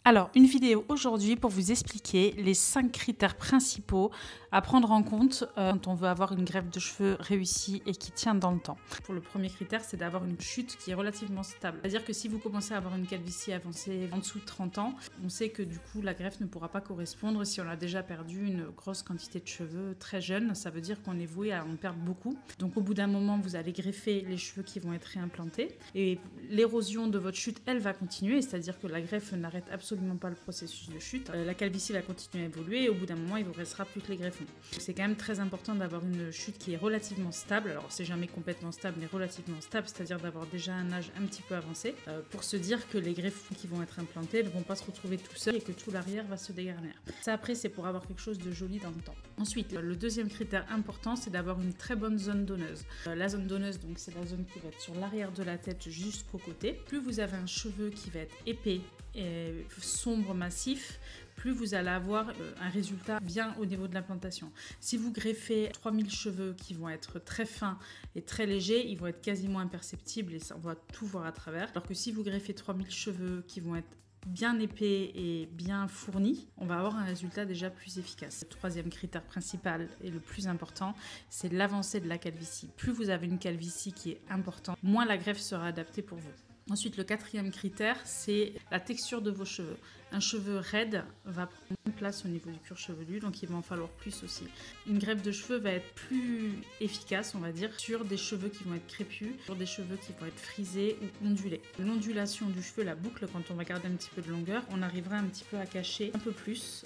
Alors, une vidéo aujourd'hui pour vous expliquer les 5 critères principaux à prendre en compte quand on veut avoir une greffe de cheveux réussie et qui tient dans le temps. Pour le premier critère, c'est d'avoir une chute qui est relativement stable. C'est-à-dire que si vous commencez à avoir une calvitie avancée en dessous de 30 ans, on sait que du coup la greffe ne pourra pas correspondre si on a déjà perdu une grosse quantité de cheveux très jeune. Ça veut dire qu'on est voué à en perdre beaucoup. Donc au bout d'un moment, vous allez greffer les cheveux qui vont être réimplantés et l'érosion de votre chute, elle va continuer, c'est-à-dire que la greffe n'arrête absolument pas le processus de chute. La calvitie va continuer à évoluer et au bout d'un moment, il vous restera plus que les greffons. C'est quand même très important d'avoir une chute qui est relativement stable. Alors, c'est jamais complètement stable, mais relativement stable, c'est-à-dire d'avoir déjà un âge un petit peu avancé pour se dire que les greffons qui vont être implantés ne vont pas se retrouver tout seuls et que tout l'arrière va se dégarnir. Ça, après, c'est pour avoir quelque chose de joli dans le temps. Ensuite, le deuxième critère important, c'est d'avoir une très bonne zone donneuse. La zone donneuse, donc, c'est la zone qui va être sur l'arrière de la tête jusqu'au côté. Plus vous avez un cheveu qui va être épais et sombre, massif, plus vous allez avoir un résultat bien au niveau de l'implantation. Si vous greffez 3000 cheveux qui vont être très fins et très légers, ils vont être quasiment imperceptibles et ça, on va tout voir à travers. Alors que si vous greffez 3000 cheveux qui vont être bien épais et bien fournis, on va avoir un résultat déjà plus efficace. Le troisième critère principal et le plus important, c'est l'avancée de la calvitie. Plus vous avez une calvitie qui est importante, moins la greffe sera adaptée pour vous. Ensuite, le quatrième critère, c'est la texture de vos cheveux. Un cheveu raide va prendre une place au niveau du cuir chevelu, donc il va en falloir plus aussi. Une greffe de cheveux va être plus efficace, on va dire, sur des cheveux qui vont être crépus, sur des cheveux qui vont être frisés ou ondulés. L'ondulation du cheveu, la boucle, quand on va garder un petit peu de longueur, on arrivera un petit peu à cacher un peu plus.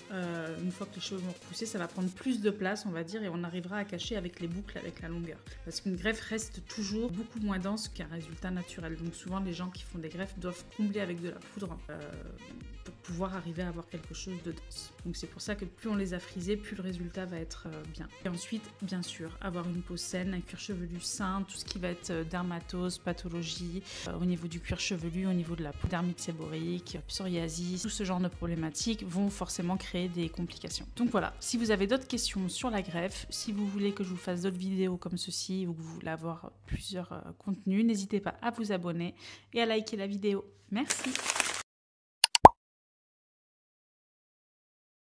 Une fois que les cheveux vont repousser, ça va prendre plus de place, on va dire, et on arrivera à cacher avec les boucles, avec la longueur. Parce qu'une greffe reste toujours beaucoup moins dense qu'un résultat naturel. Donc souvent, les gens qui font des greffes doivent combler avec de la poudre pour pouvoir arriver à avoir quelque chose de dense. Donc c'est pour ça que plus on les a frisés, plus le résultat va être bien. Et ensuite, bien sûr, avoir une peau saine, un cuir chevelu sain, tout ce qui va être dermatose, pathologie, au niveau du cuir chevelu, au niveau de la peau, dermite séborrhéique, psoriasis, tout ce genre de problématiques vont forcément créer des complications. Donc voilà, si vous avez d'autres questions sur la greffe, si vous voulez que je vous fasse d'autres vidéos comme ceci ou que vous voulez avoir plusieurs contenus, n'hésitez pas à vous abonner et à liker la vidéo. Merci.